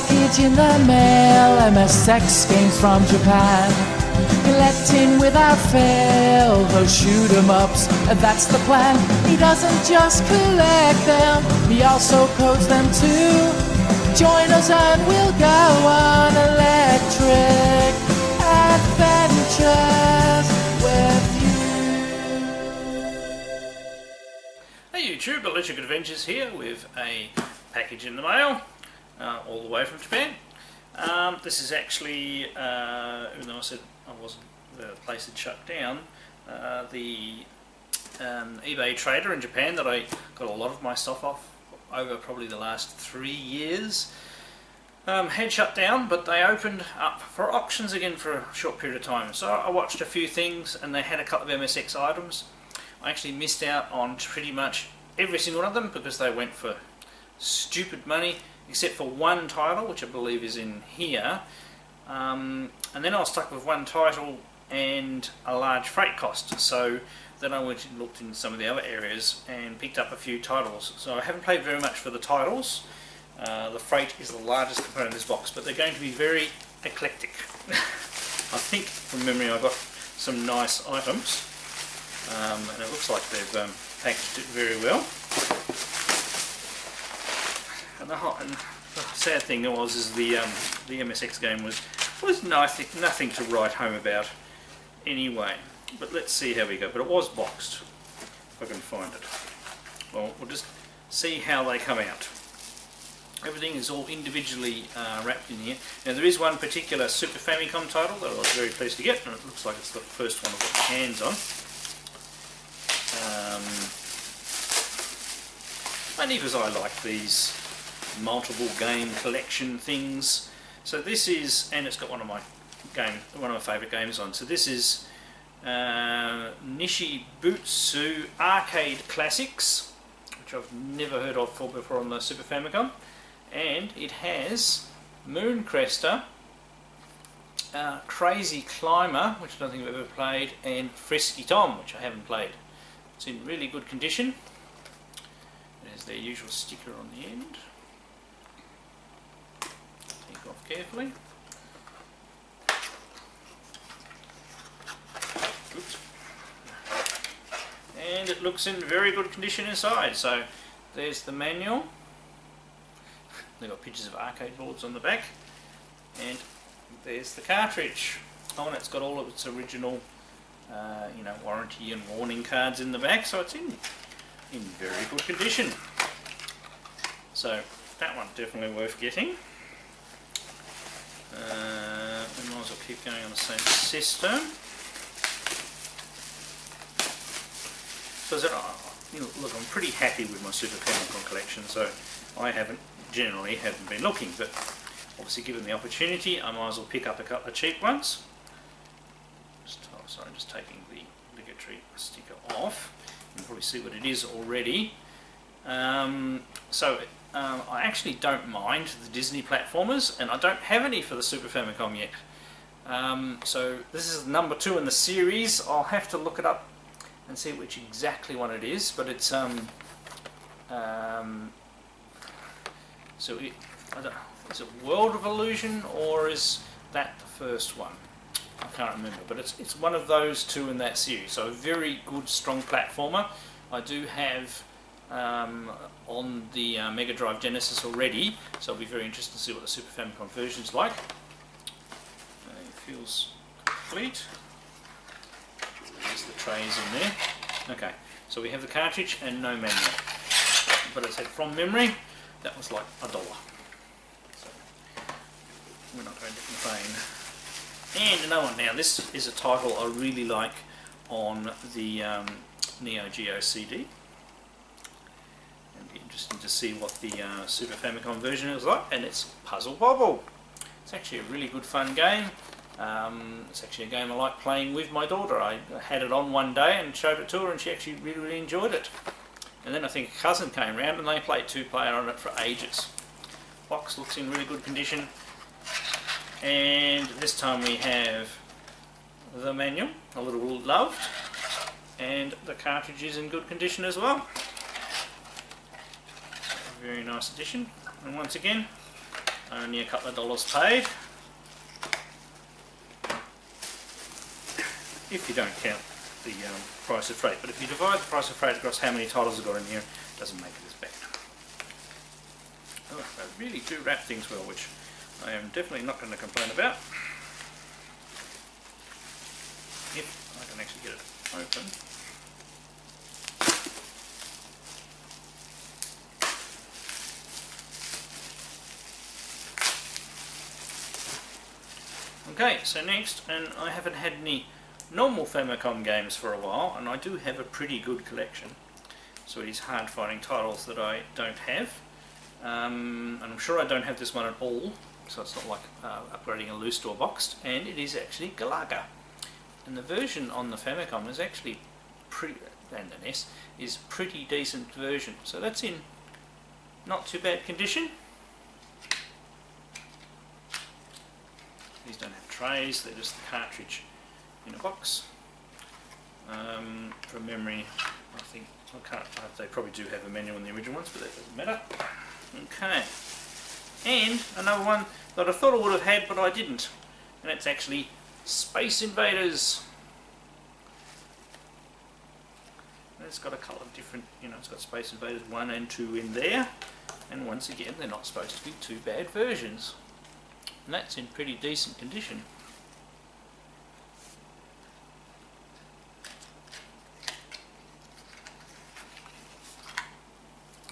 package in the mail, MSX games from Japan. Collect in without fail, those shoot 'em ups, and that's the plan. He doesn't just collect them, he also codes them too. Join us and we'll go on electric adventures with you. Hey YouTube, Electric Adventures here with a package in the mail, all the way from Japan. This is actually, even though I said the place had shut down, the eBay trader in Japan that I got a lot of my stuff off over probably the last 3 years, had shut down, but they opened up for auctions again for a short period of time. So I watched a few things and they had a couple of MSX items. I actually missed out on pretty much every single one of them because they went for stupid money, except for one title, which I believe is in here. And then I was stuck with one title and a large freight cost. So then I went and looked in some of the other areas and picked up a few titles. So I haven't played very much for the titles. The freight is the largest component of this box, but they're going to be very eclectic. I think from memory I got some nice items, and it looks like they've packaged it very well. And the sad thing is the MSX game was nothing to write home about anyway. But let's see how we go. But it was boxed, if I can find it. Well, we'll just see how they come out. Everything is all individually wrapped in here. Now there is one particular Super Famicom title that I was very pleased to get, and it looks like it's the first one I've got my hands on. Mainly because I like these multiple game collection things. So this is, and it's got one of my favourite games on. So this is Nichibutsu Arcade Classics, which I've never heard of before on the Super Famicom, and it has Mooncrester, Crazy Climber, which I don't think I've ever played, and Frisky Tom, which I haven't played. It's in really good condition. There's their usual sticker on the end. Take off carefully. Oops. And it looks in very good condition inside. So there's the manual. They've got pictures of arcade boards on the back, and there's the cartridge. Oh, and it's got all of its original, warranty and warning cards in the back. So it's in very good condition. So that one's definitely worth getting. We might as well keep going on the same system. So look, I'm pretty happy with my Super Famicom collection, so I generally haven't been looking, but obviously given the opportunity I might as well pick up a couple of cheap ones. Just taking the obligatory sticker off. You can probably see what it is already. I actually don't mind the Disney platformers, and I don't have any for the Super Famicom yet. So this is number 2 in the series. I'll have to look it up and see which exactly one it is, but it's is it World of Illusion, or is that the first one? I can't remember, but it's one of those 2 in that series. So a very good, strong platformer. I do have on the Mega Drive Genesis already, so I'll be very interested to see what the Super Famicom version's like. It feels complete. There's the trays in there. Okay, so we have the cartridge and no manual. But I said from memory, that was like $1. So we're not going to complain. And another one. Now this is a title I really like on the Neo Geo CD. It'd be interesting to see what the Super Famicom version is like, and it's Puzzle Bobble. It's actually a really good fun game. It's actually a game I like playing with my daughter. I had it on one day and showed it to her, and she actually really enjoyed it. And then I think a cousin came round and they played 2-player on it for ages. Box looks in really good condition. And this time we have the manual, a little loved, and the cartridge is in good condition as well. Very nice addition. And once again, only a couple of dollars paid. If you don't count the price of freight, but if you divide the price of freight across how many titles I've got in here, it doesn't make it as bad. Oh, they really do wrap things well, which I am definitely not going to complain about. If I can actually get it open. Okay, so next, and I haven't had any normal Famicom games for a while, and I do have a pretty good collection, so it is hard finding titles that I don't have, and I'm sure I don't have this one at all, so it's not like upgrading a loose or boxed, and it is actually Galaga, and the version on the Famicom is actually pretty, and the NES is pretty decent version, so that's in not too bad condition. These don't have trays, they're just the cartridge in a box. From memory, I think they probably do have a manual in the original ones, but that doesn't matter. Okay, and another one that I thought I would have had, but I didn't, and it's actually Space Invaders. And it's got a couple of different, it's got Space Invaders 1 and 2 in there, and once again, they're not supposed to be too bad versions. And that's in pretty decent condition.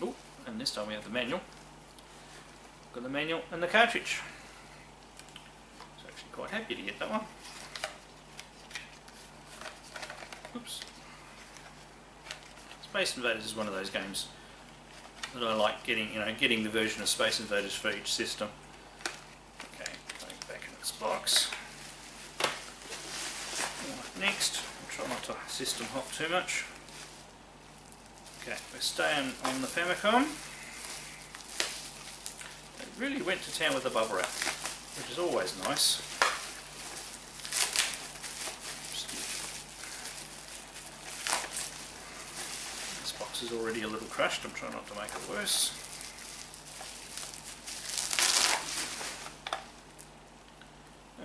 Oh, and this time we have the manual. Got the manual and the cartridge. So actually quite happy to get that one. Oops. Space Invaders is one of those games that I like getting, getting the version of Space Invaders for each system. Box. Next, I'll try not to system hop too much. Okay, we're staying on the Famicom. They really went to town with the bubble wrap, which is always nice. This box is already a little crushed, I'm trying not to make it worse.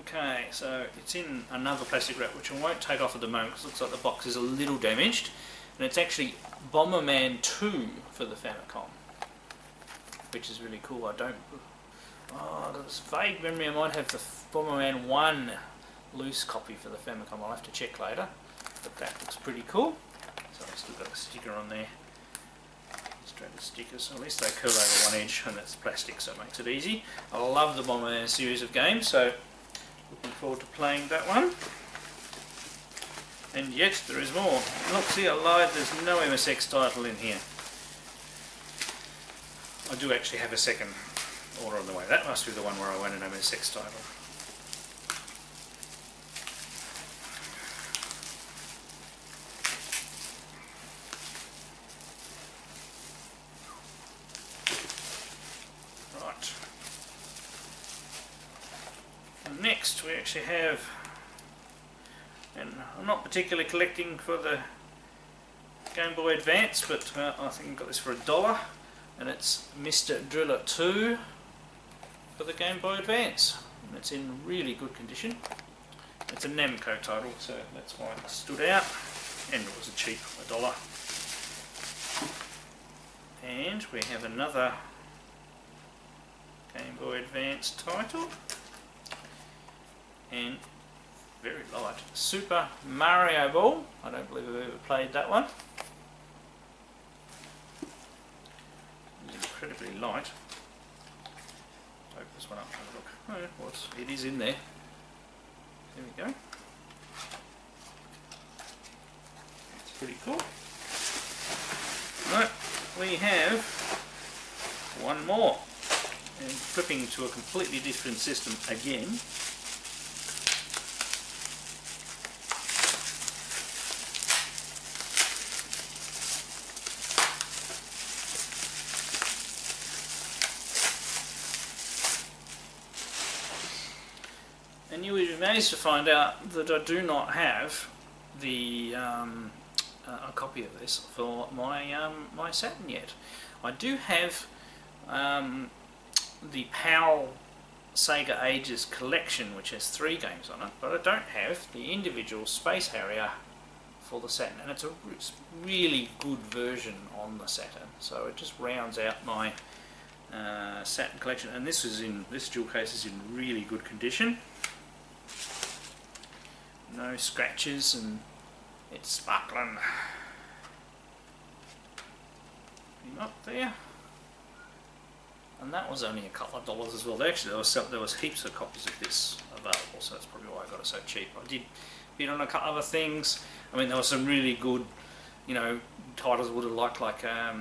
Okay, so it's in another plastic wrap which I won't take off at the moment because it looks like the box is a little damaged, and it's actually Bomberman II for the Famicom, which is really cool. There's a vague memory I might have the Bomberman 1 loose copy for the Famicom. I'll have to check later, but that looks pretty cool. So I've still got a sticker on there, illustrated stickers, so at least they curl over one edge, and that's plastic, so it makes it easy. I love the Bomberman series of games, so looking forward to playing that one. And yet there is more. Look, see, I lied, there's no MSX title in here. I do actually have a second order on the way. That must be the one where I want an MSX title. Next we actually have, and I'm not particularly collecting for the Game Boy Advance, but I think I got this for $1, and it's Mr. Driller 2 for the Game Boy Advance, and it's in really good condition. It's a Namco title, so that's why it stood out, and it was a cheap $1. And we have another Game Boy Advance title, and very light, Super Mario Ball. I don't believe I've ever played that one. It's incredibly light. Open this one up and have a look. Oh, it is in there. There we go. It's pretty cool. Right, we have one more, and flipping to a completely different system again. And you would be amazed to find out that I do not have the a copy of this for my my Saturn yet. I do have the PAL Sega Ages collection, which has 3 games on it, but I don't have the individual Space Harrier for the Saturn, and it's a really good version on the Saturn, so it just rounds out my Saturn collection. And this jewel case is in really good condition, no scratches, and it's sparkling. Up there, and that was only a couple of dollars as well. Actually, there was heaps of copies of this available, so that's probably why I got it so cheap. I did bid on a couple other things. I mean, there were some really good, titles I would have liked, like there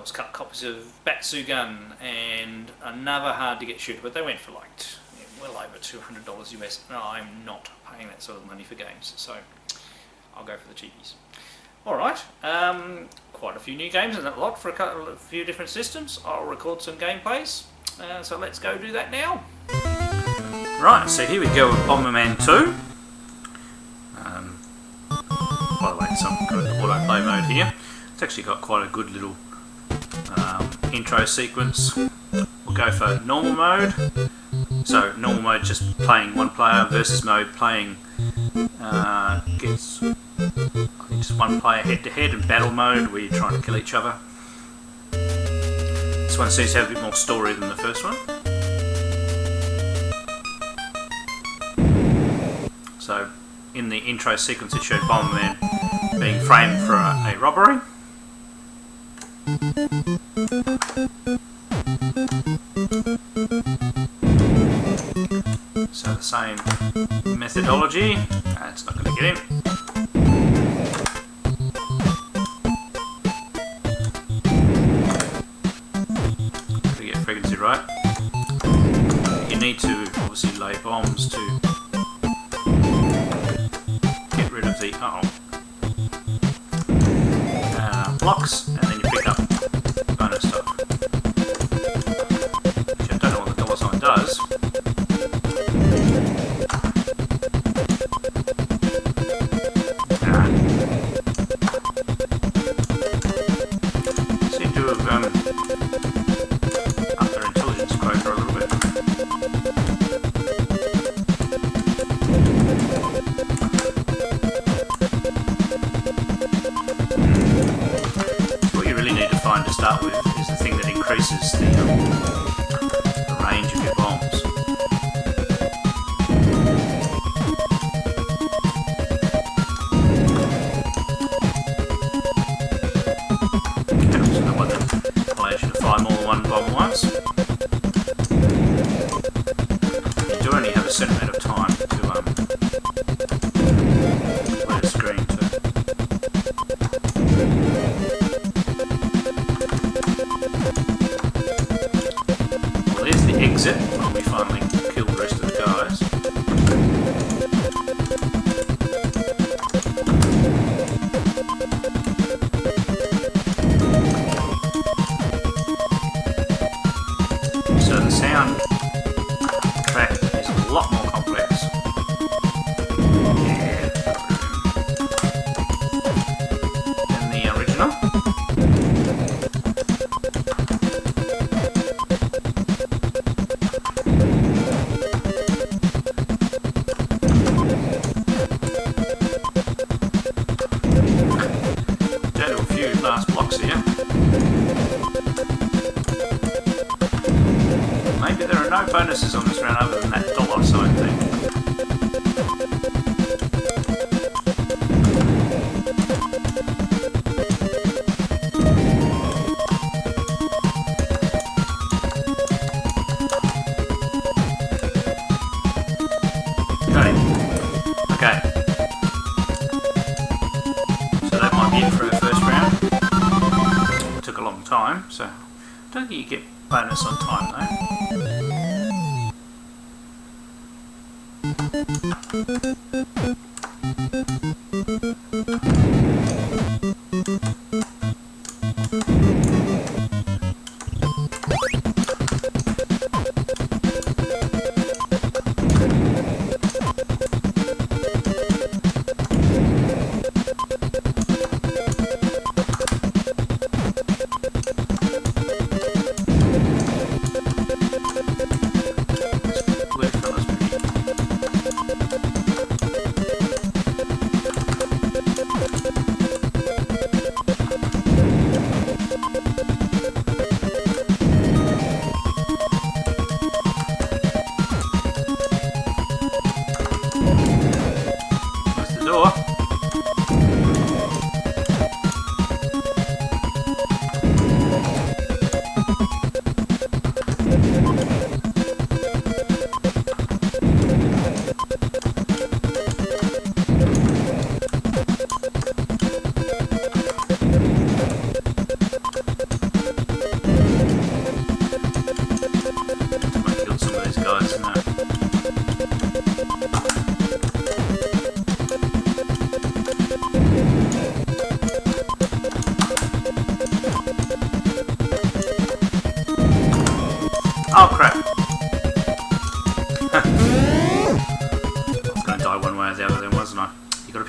was a couple copies of Batsugun and another hard to get shooter, but they went for like well over $200 US. No, I'm not paying that sort of money for games, so I'll go for the cheapies. Alright, quite a few new games and a lot for a few different systems. I'll record some gameplays, so let's go do that now. Right, so here we go with Bomberman 2. By the way, it's got an autoplay mode here. It's actually got quite a good little intro sequence. We'll go for normal mode. So normal mode just playing one player, versus mode playing gets just one player head to head, and battle mode where you're trying to kill each other. This one seems to have a bit more story than the first one. So in the intro sequence it showed Bomberman being framed for a robbery. So the same methodology. It's not going to get him. Got to get frequency right. You need to obviously lay bombs to get rid of the blocks, and then you pick up bonus stuff. Which I don't know what the dollar sign does. Seem to have upped their intelligence quota a little bit. What you really need to find to start with is the thing that increases the range of your bombs. So that one allows you to fire more than one bomb at once. You do only have a certain amount of time to let a screen to. Well, there's the exit when we finally kill the rest of the guys. So the sound track is a lot more complex. Than the original. Down to a few last blocks here. Maybe there are no bonuses on this round other than that dollar sign thing. Okay. So that might be it for our first round. It took a long time, so I don't think you get bonus on time though.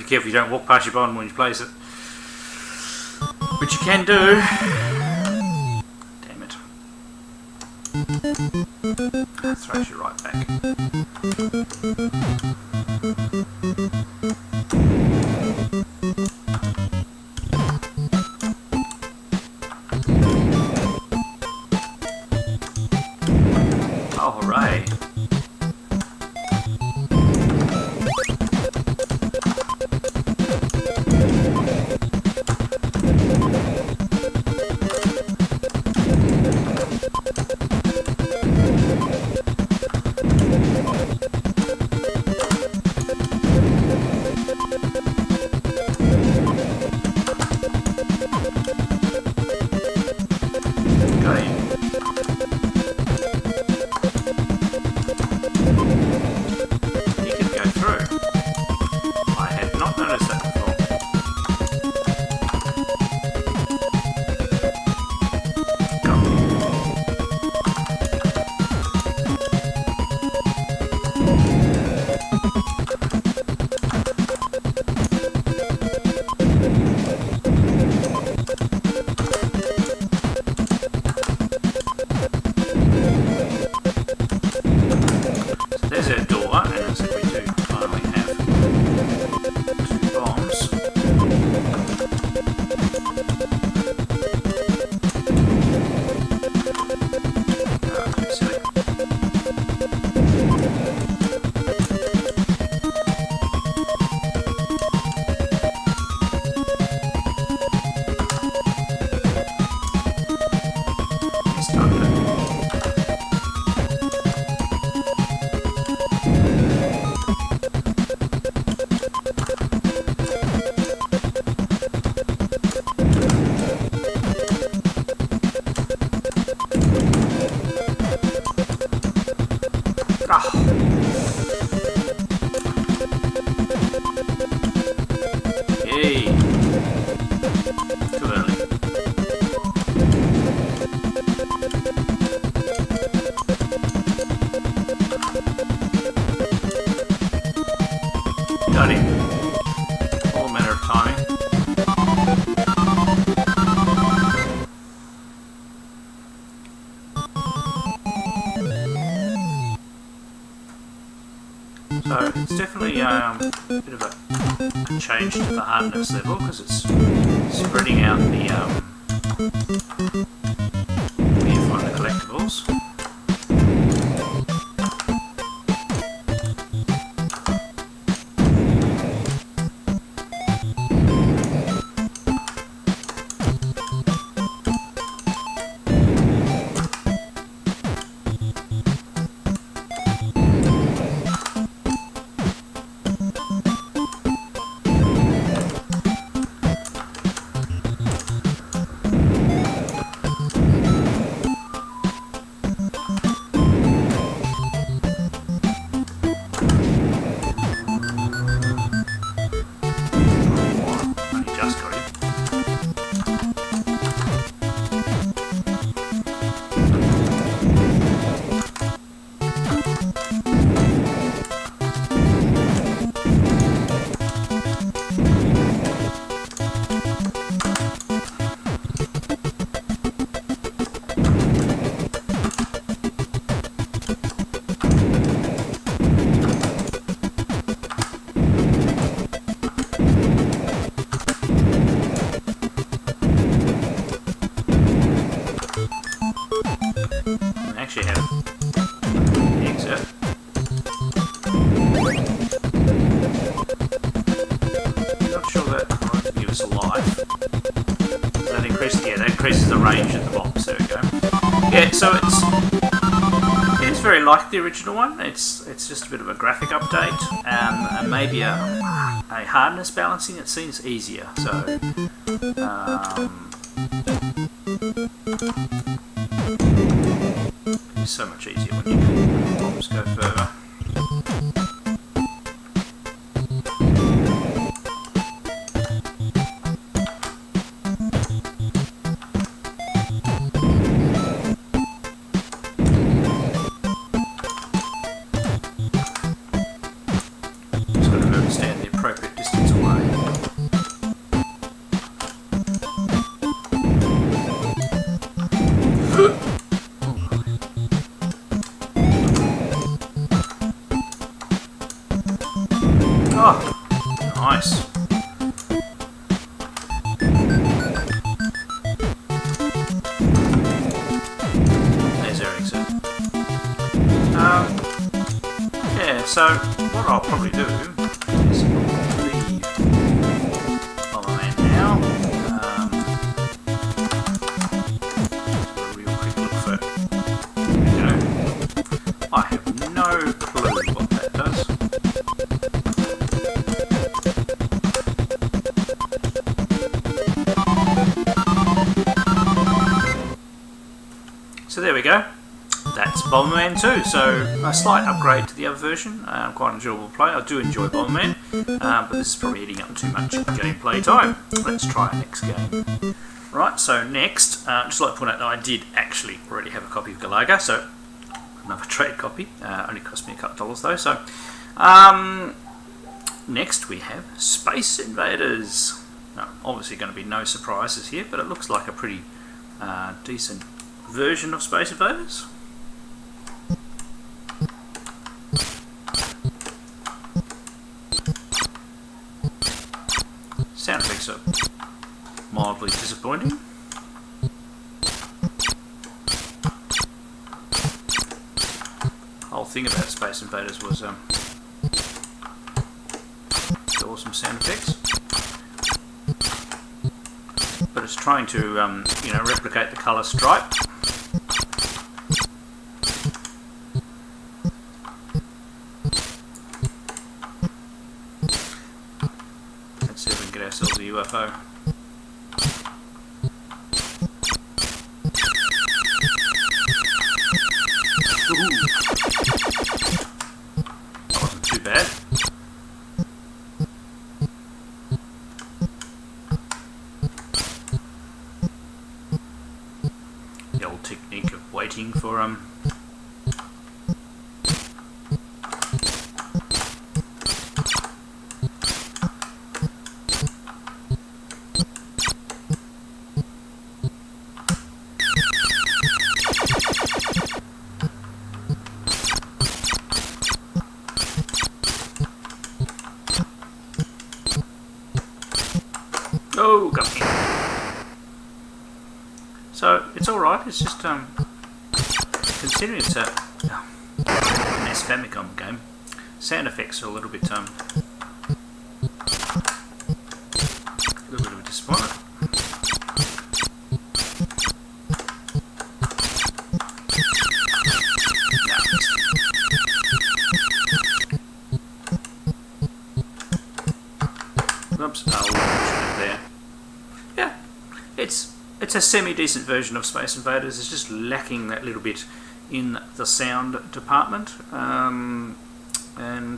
be careful you don't walk past your button when you place it. Which you can do. Damn it. That throws you right back. Oh, hooray. So it's definitely a bit of a change to the hardness level because it's spreading out the where you find the collectibles. Actually have the exit. Not sure that might give us a life. That increases the range of the box. There we go. Yeah, so it's very like the original one. It's just a bit of a graphic update and maybe a hardness balancing. It seems easier. So. It's so much easier when you can bombs go further. Just got to understand the appropriate distance away. so what I'll probably do is leave Bomberman now. Just a real quick look for, you know, I have no clue what that does. So there we go. That's Bomberman 2, so a slight upgrade to the other version. Quite enjoyable play. I do enjoy Bomberman, but this is probably eating up too much gameplay time. Let's try our next game. Right, so next, just like to point out that I did actually already have a copy of Galaga, so another trade copy. Only cost me a couple of dollars though. So next we have Space Invaders. Now, obviously going to be no surprises here, but it looks like a pretty decent version of Space Invaders. Sound effects are mildly disappointing. The whole thing about Space Invaders was the awesome sound effects, but it's trying to you know, replicate the colour stripe. Let's see if we can get ourselves a UFO. Ooh. That wasn't too bad. The old technique of waiting for oh, got me. So it's alright, it's just considering it's a NES Famicom game, sound effects are a little bit of a disappointment. Oops, oh, there. Yeah, it's a semi-decent version of Space Invaders. It's just lacking that little bit in the sound department, and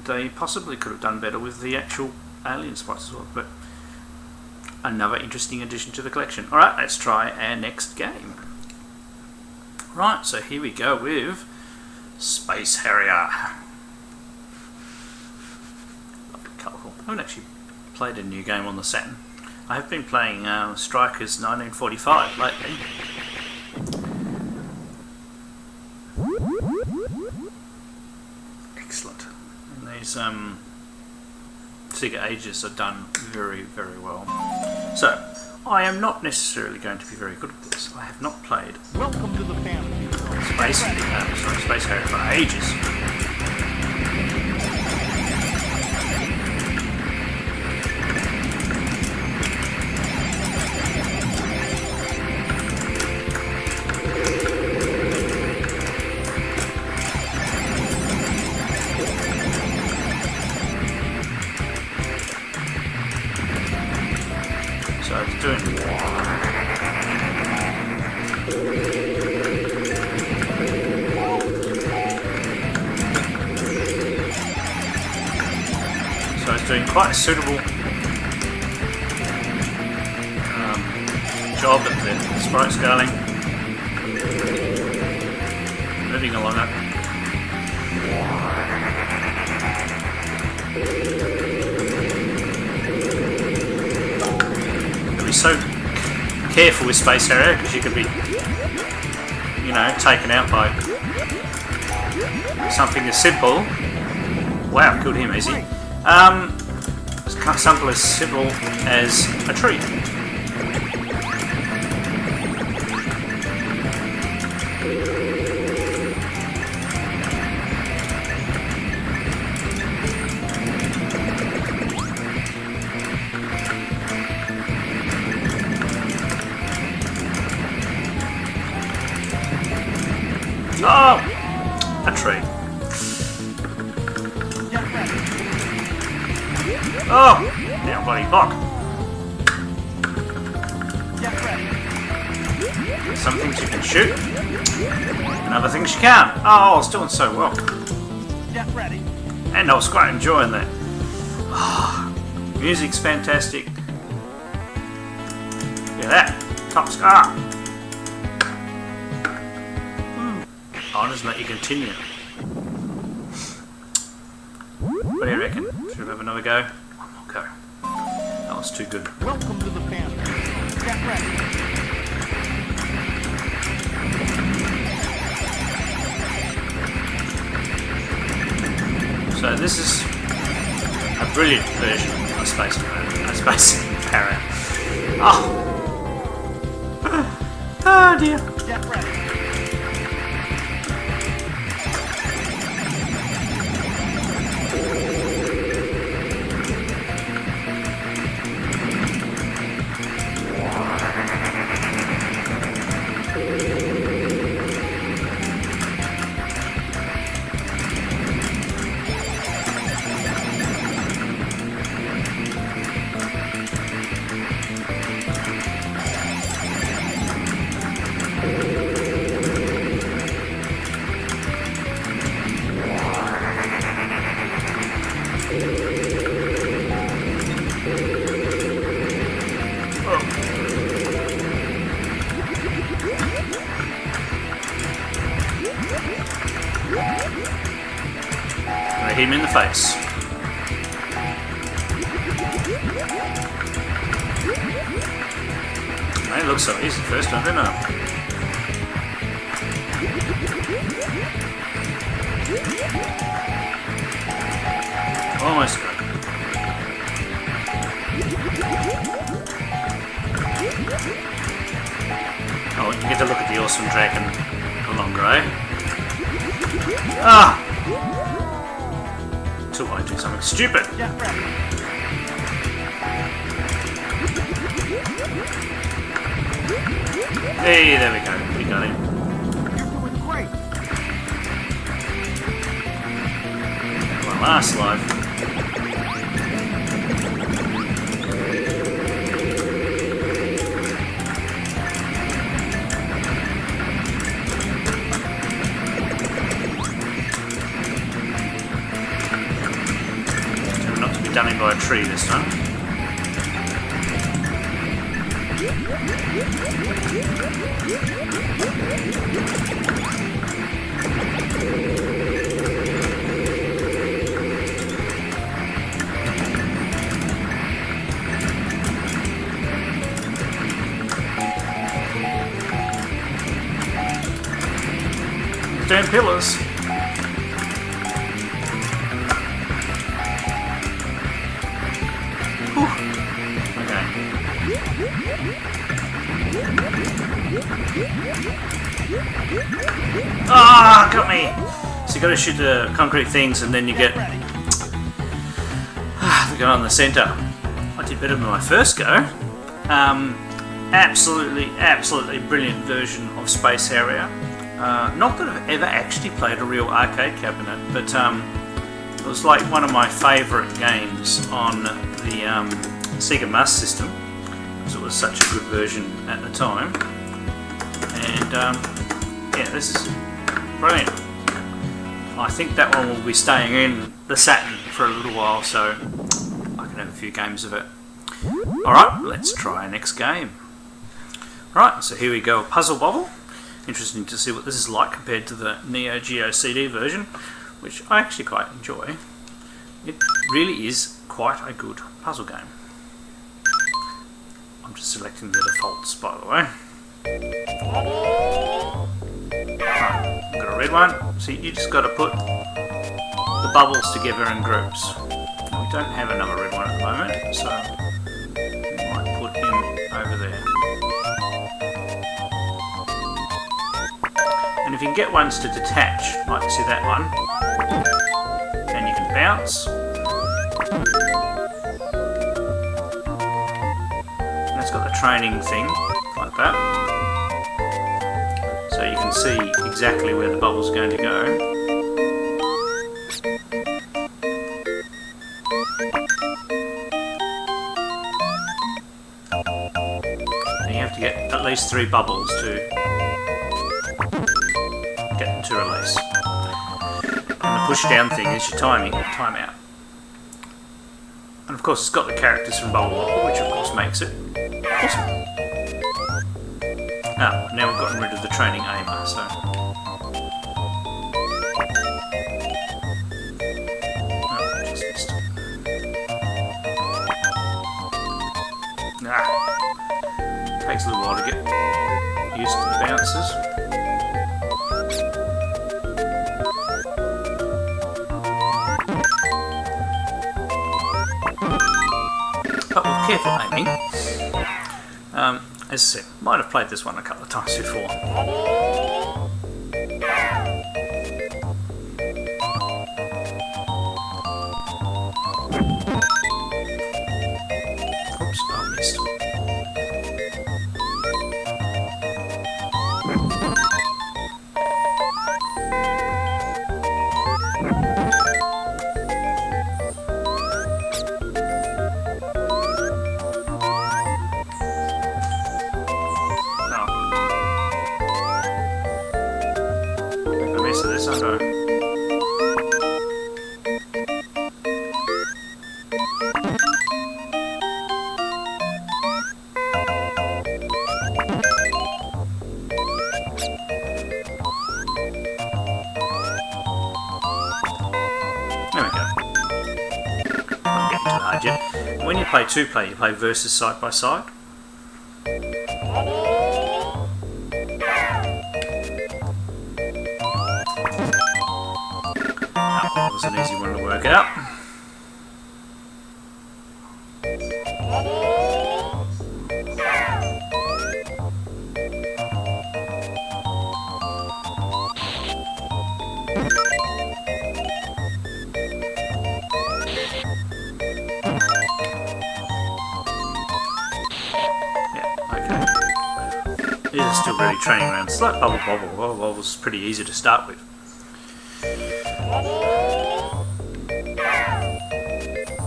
they possibly could have done better with the actual alien spots as well. But another interesting addition to the collection. All right, let's try our next game. Right, so here we go with Space Harrier. Lovely, colourful. I haven't actually played a new game on the Saturn. I have been playing Strikers 1945 lately. Excellent. And these Sega Ages are done very, very well. So, I am not necessarily going to be very good at this. I have not played Welcome to the family. Space Harrier for ages. So it's doing quite a suitable job at the sprite scaling, moving along it. Be so careful with Space Harrier because you could be, you know, taken out by something as simple. Wow, killed him easy. Something as simple as a tree. Oh! A tree. Oh! Down bloody block. Some things you can shoot, and other things you can't. Oh, I was doing so well. And I was quite enjoying that. Oh, music's fantastic. Look at that. Top scar. I'll just let you continue. What do you reckon? Should we have another go? One more go. That was too good. Welcome to the family. Get ready. So this is a brilliant version of Space Harrier. Oh. Oh dear. Get ready. Hit him in the face. It looks so easy first time, didn't it? Almost got it. Oh, you get to look at the awesome dragon longer, eh? Ah! Till I do something stupid. Hey, there we go. We got him. You're doing great. My last life. Not to be done in by a tree this time. Damn pillars. Ah, got me! So you got to shoot the concrete things, and then you get the guy on the centre. I did better than my first go. Absolutely brilliant version of Space Harrier. Not that I've ever actually played a real arcade cabinet, but it was like one of my favourite games on the Sega Master System, because it was such a good version at the time. And yeah, this is brilliant. I think that one will be staying in the Saturn for a little while, so I can have a few games of it. Alright, let's try our next game. Right, so here we go, Puzzle Bobble. Interesting to see what this is like compared to the Neo Geo CD version, which I actually quite enjoy. It really is quite a good puzzle game. I'm just selecting the defaults, by the way. Right, I've got a red one. So you just got to put the bubbles together in groups. We don't have another red one at the moment, so we might put him over there. And if you can get ones to detach, like see that one, then you can bounce. And it's got the training thing, like that. So you can can see exactly where the bubble's going to go. And you have to get at least 3 bubbles to get them to release. And the push down thing is your timeout. And of course it's got the characters from Bubble Bobble, which of course makes it awesome. Ah, now we've gotten rid of the training aimer, so... Oh, just missed it. Ah. Takes a little while to get used to the bounces. But with careful aiming, as I said, might have played this one a couple of times before. Oops, I missed. So this I know. There we go. Not getting too hard yet. When you play 2-player, you play versus side by side. That was an easy one to work out. Yeah, okay. These are still really training around. It's like Bubble Bobble. Bubble Bobble's pretty easy to start with.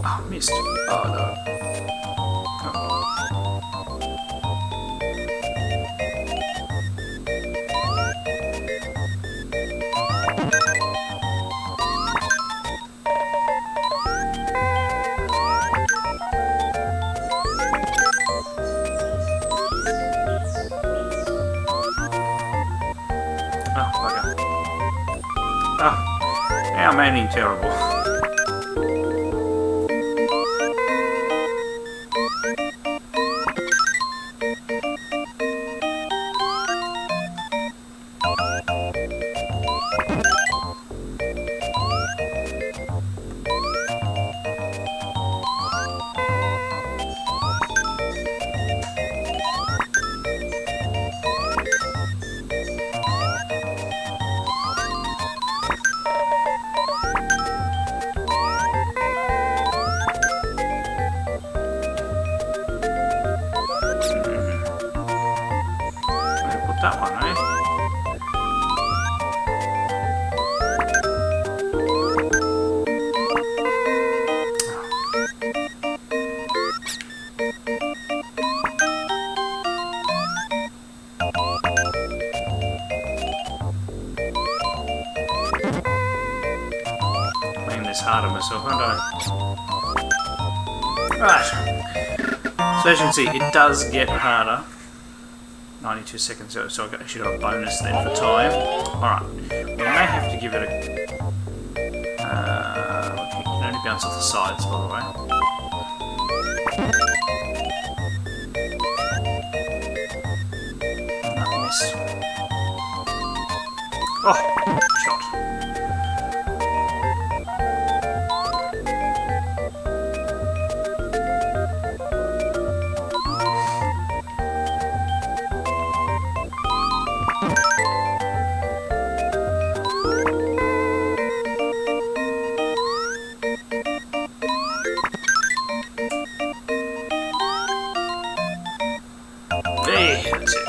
Oh, missed. Oh no. Oh, bugger. Oh, now I'm aiming terrible. That one, eh? Making this harder myself, aren't I? Right. So as you can see, it does get harder. 92 seconds, so I actually got a bonus then for time. Alright, we may have to give it a... you can only bounce off the sides, by the way. Miss. Oh, shot. Hey, that's it.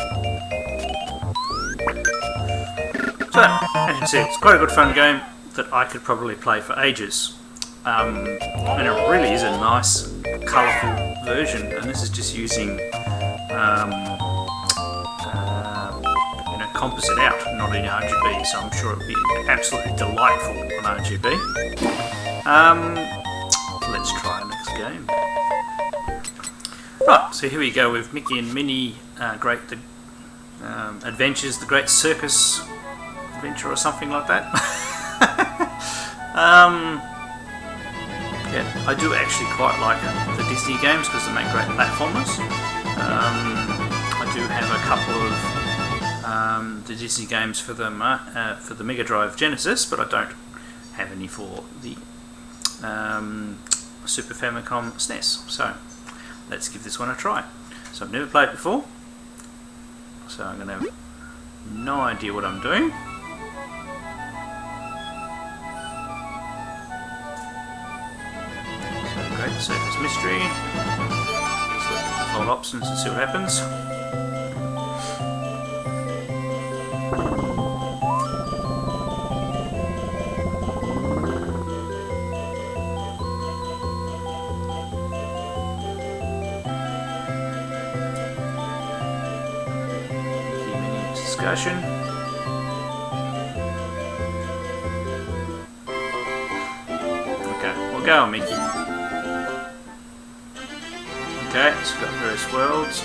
So, as you can see, it's quite a good fun game that I could probably play for ages. And it really is a nice, colourful version, and this is just using composite out, not in RGB, so I'm sure it would be absolutely delightful on RGB. Let's try our next game. Right, so here we go with Mickey and Minnie, Adventures, the Great Circus Adventure, or something like that. Yeah, I do actually quite like the Disney games because they make great platformers. I do have a couple of the Disney games for the Mega Drive Genesis, but I don't have any for the Super Famicom SNES. So let's give this one a try. So I've never played it before, so I'm going to have no idea what I'm doing. Great Circus Mystery. Let's look at the default options and see what happens. Minnie discussion. Okay, we'll go on Mickey. Okay, it's got various worlds.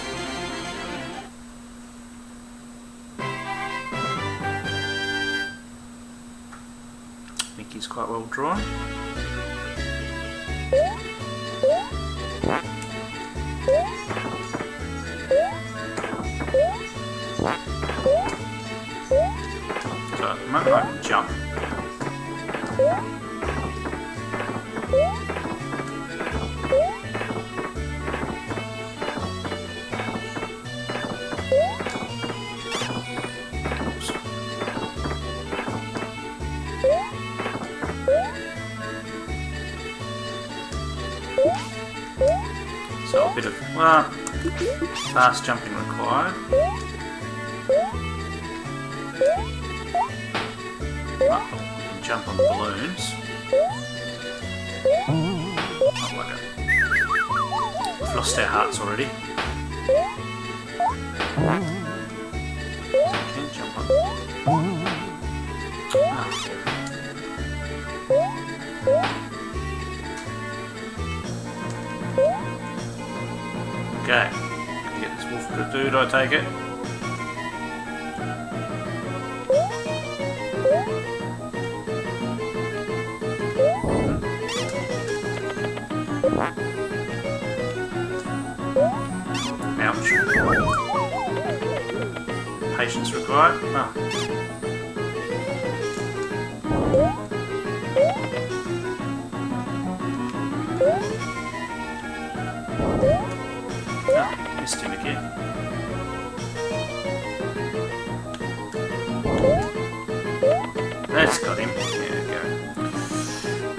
Mickey's quite well drawn. So at the moment I can jump. So a bit of fast jumping required. We can jump on balloons. Oh, like we've lost our hearts already. Okay, jump on. Okay, get this wolf dude, I take it. Ouch. Patience required. Oh. Missed him again. That's got him. There we go.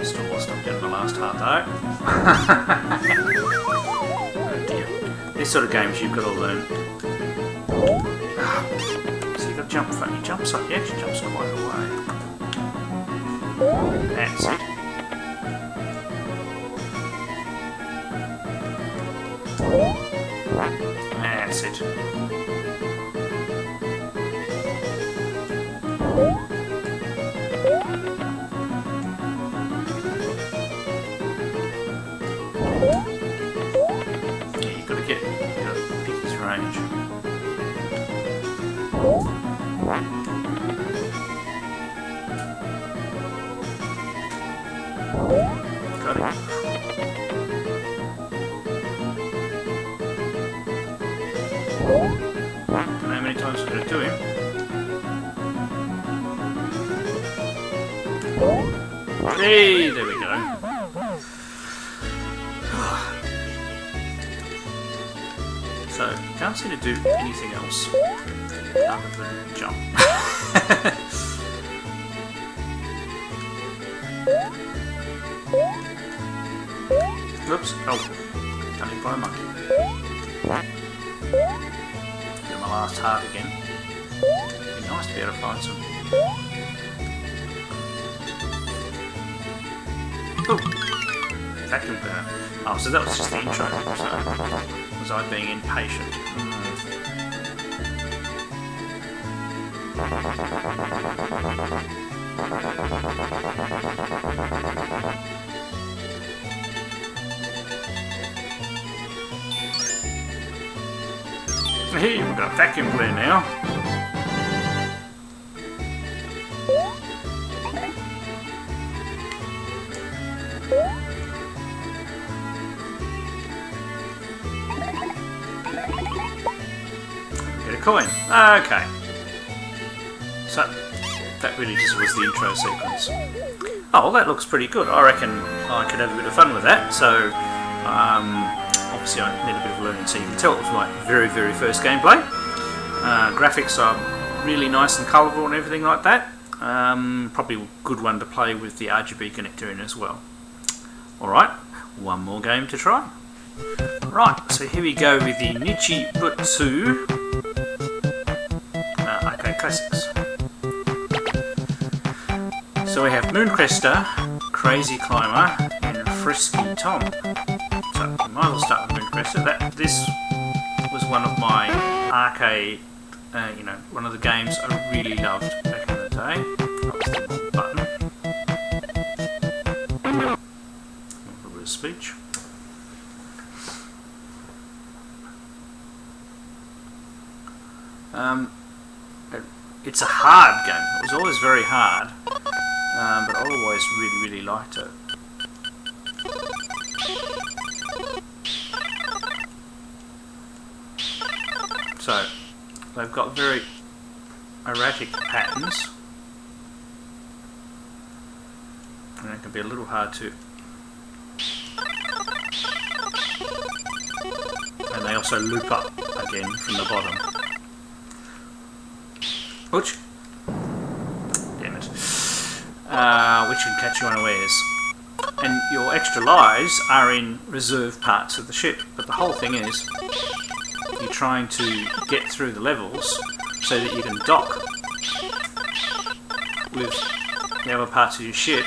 Still lost up down the last heart though. Oh dear. These sort of games you've got to learn. So you've got to jump funny. He jumps up, he actually jumps quite a way. That's it. That's it. Yeah, you've got to pick his range. Got it. Don't know how many times I'm going to do him. Hey, there we go. So, can't seem to do anything else other than jump. Oops. Oh, done it by a monkey. Get my last heart again. It'd be nice to be able to find some vacuum cleaner. Oh, so that was just the intro. So was I being impatient? Here, we've got a vacuum cleaner now. Get a coin. Okay. So, that really just was the intro sequence. Oh, well, that looks pretty good. I reckon I could have a bit of fun with that. So, obviously I need a bit of learning, so you can tell it was my very, very first gameplay. Graphics are really nice and colourful and everything like that. Probably a good one to play with the RGB connector in as well. Alright, one more game to try. Right, so here we go with the Nichibutsu Arcade Classics. So we have Mooncrester, Crazy Climber, and Frisky Tom. So we might as well start with Mooncrester. This was one of my arcade, one of the games I really loved back in the day. That was the wrong button. A little bit of speech. It's a hard game. It was always very hard, but I always really, really liked it. So, they've got very erratic patterns, and it can be a little hard to... And they also loop up again from the bottom. Which, damn it, which can catch you unawares. And your extra lives are in reserve parts of the ship, but the whole thing is you're trying to get through the levels so that you can dock with the other parts of your ship.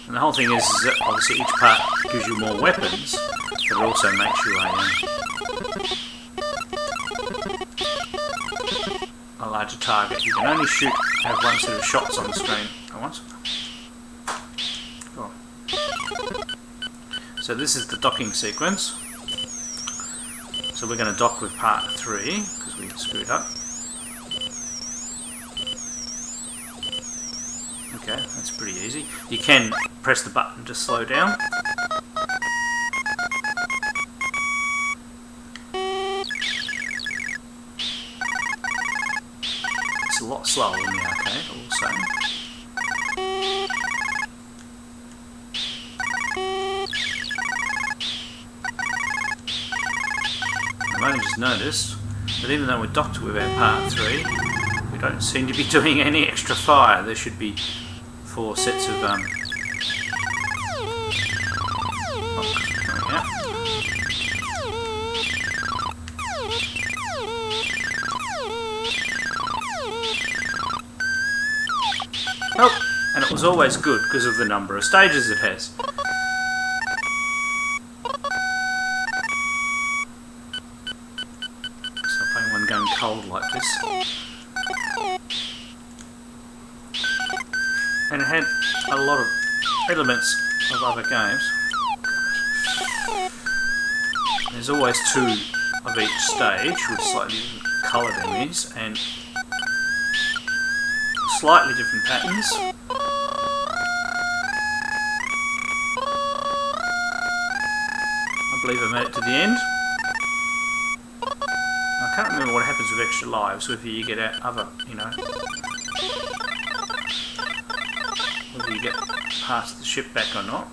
And the whole thing is that obviously each part gives you more weapons, but it also makes you a larger target. You can only have one set of shots on the screen at once. Oh. So this is the docking sequence. So we're going to dock with part 3 because we screwed up. Okay, that's pretty easy. You can press the button to slow down. It's a lot slower than the arcade, also. I've only just noticed that even though we're docked with our part 3, we don't seem to be doing any extra fire. There should be 4 sets of coming out. Oh, and it was always good because of the number of stages it has. So playing one going cold like this. And it had a lot of elements of other games. There's always 2 of each stage with slightly different coloured enemies and slightly different patterns. I believe I made it to the end. I can't remember what happens with extra lives, whether you get out other, whether you get past the ship back or not.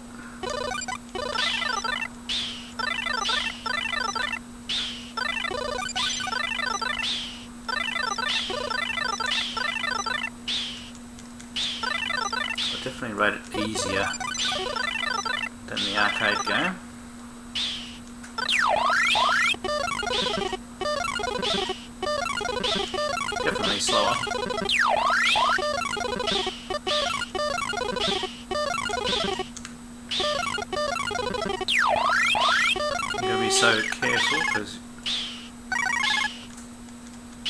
I definitely rate it easier than the arcade game. definitely slower. You gotta be so careful because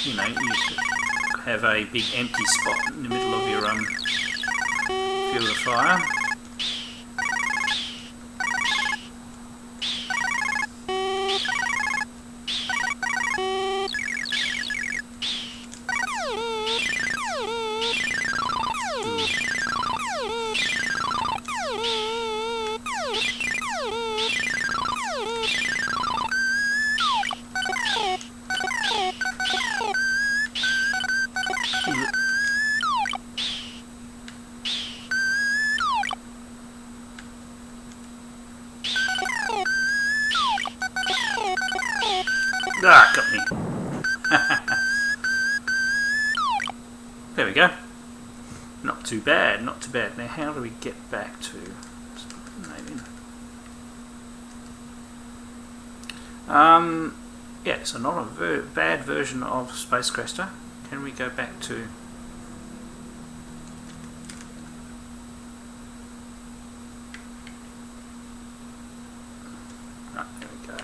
you know you have a big empty spot in the middle of your field of fire. Ah, got me. There we go. Not too bad, not too bad. Now how do we get back to... yeah, so not a bad version of Space Crester. Can we go back to... No, there we go.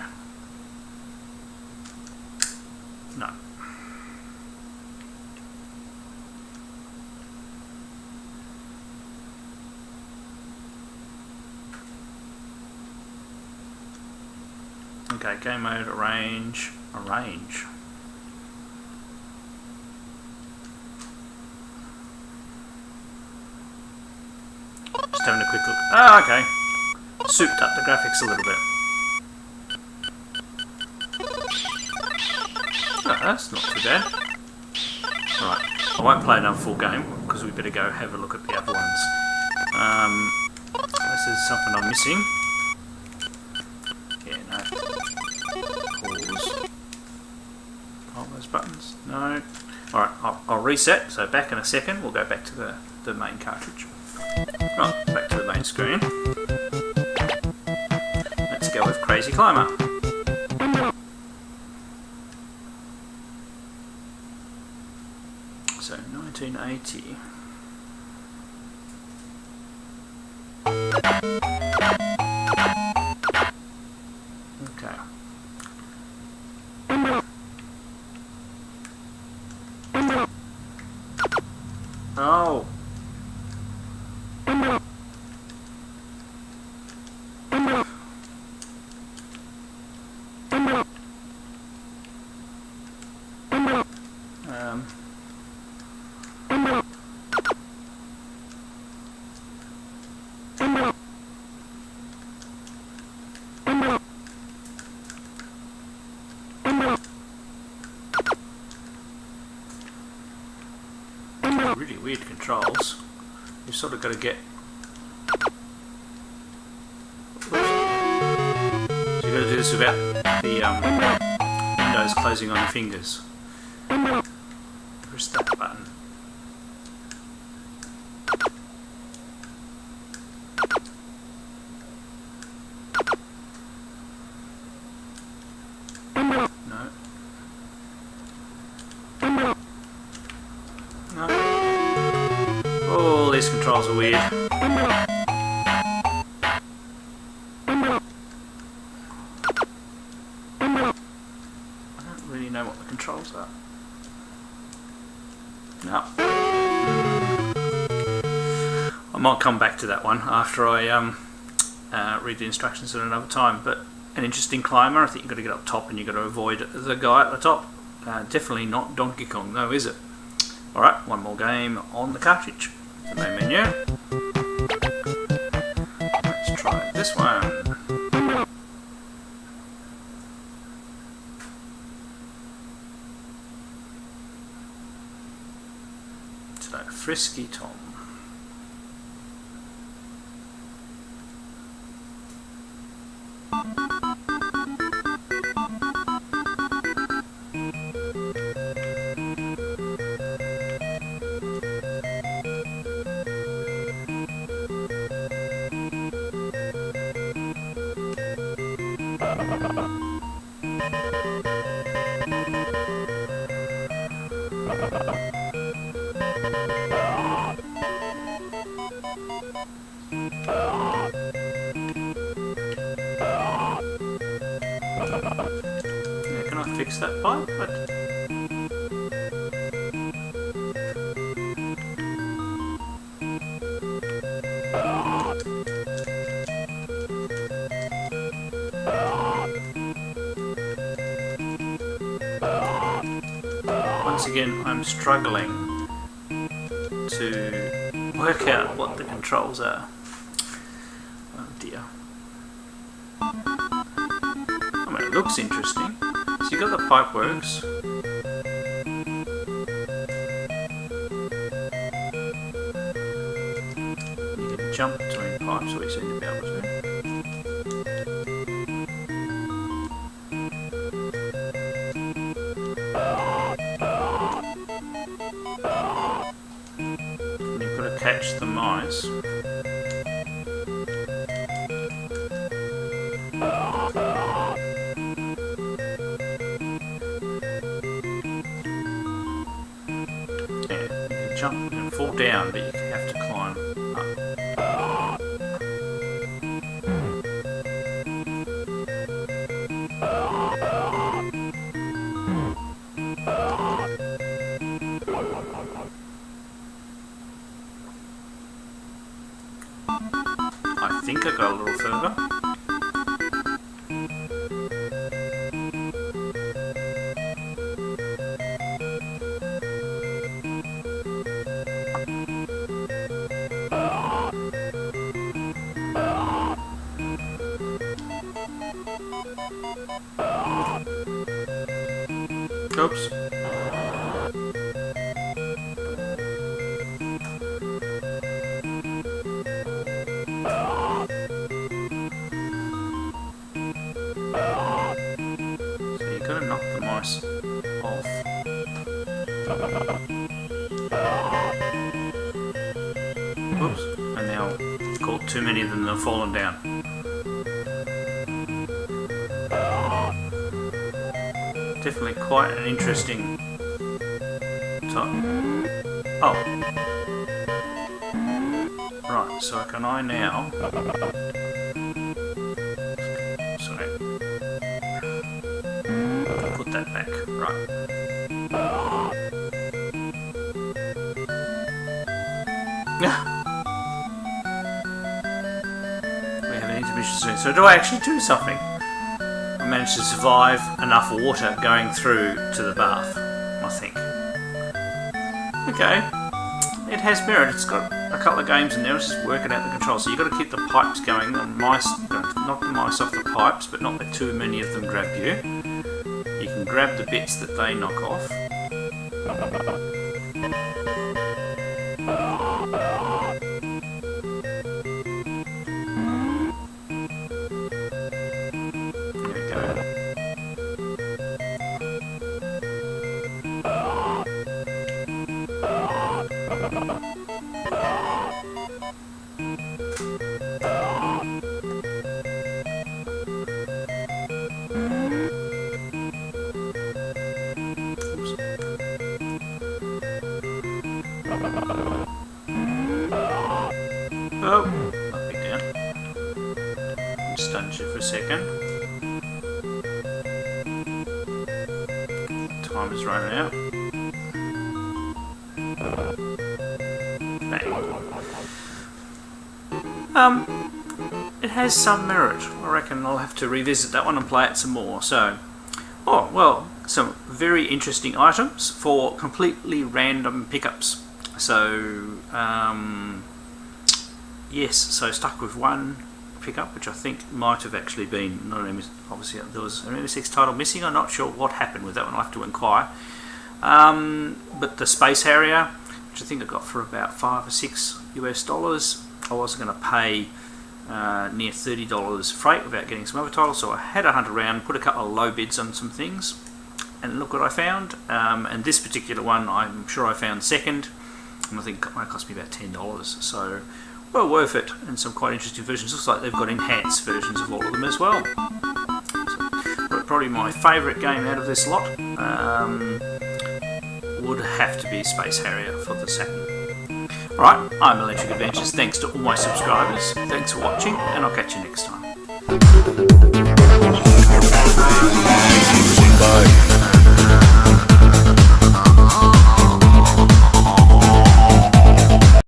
No. Okay, game mode, arrange. Just having a quick look. Ah, okay. Souped up the graphics a little bit. Oh, that's not too bad. Alright, I won't play another full game because we better go have a look at the other ones. Unless there's something I'm missing. Yeah, no. Pause. All those buttons. No. Alright, I'll reset. So back in a second, we'll go back to the main cartridge. Right, back to the main screen. Let's go with Crazy Climber. So 1980. Okay. Oh. Really weird controls. You've sort of got to get... So you've got to do this without the windows closing on your fingers. Press that button. No. No. Oh, these controls are weird. I don't really know what the controls are. No. I might come back to that one after I read the instructions at another time, but an interesting climber. I think you've got to get up top and you've got to avoid the guy at the top. Definitely not Donkey Kong though, is it? Alright, one more game on the cartridge. The main menu. Let's try this one. So, Frisky Tom. Yeah, can I fix that pipe? Once again, I'm struggling to work out what the controls are. Oh dear. I mean, it looks interesting. So you've got the pipe works. You can jump between pipes, we seem to be able to. And you've got to catch the mice. Jump and fall down, but you have to climb up. I think I got a little further. Oops. So you gotta knock the mice off. Oops. And now I've caught too many of them, they've fallen down. Definitely quite an interesting type. Oh. Right, so can I now... Sorry. Put that back. Right. We have an intermission soon. So do I actually do something? I managed to survive enough water going through to the bath, I think. Okay, it has merit. It's got a couple of games in there. It's just working out the controls. So you've got to keep the pipes going. The mice, knock the mice off the pipes, but not let too many of them grab you. You can grab the bits that they knock off. Oh, knock me down. Stunned you for a second. Time is running out. Bang. It has some merit. I reckon I'll have to revisit that one and play it some more. So, oh well, some very interesting items for completely random pickups. So, yes, so stuck with one pickup, which I think might have actually been, not an obviously there was an MSX title missing. I'm not sure what happened with that one. I'll have to inquire. But the Space Harrier, which I think I got for about $5 or $6 US. I wasn't going to pay near $30 freight without getting some other titles, so I had a hunt around, put a couple of low bids on some things, and look what I found. And this particular one, I'm sure I found second, and I think it might cost me about $10. So, well worth it, and some quite interesting versions. Looks like they've got enhanced versions of all of them as well. So, probably my favourite game out of this lot would have to be Space Harrier for the Saturn. Alright, I'm Electric Adventures. Thanks to all my subscribers. Thanks for watching, and I'll catch you next time.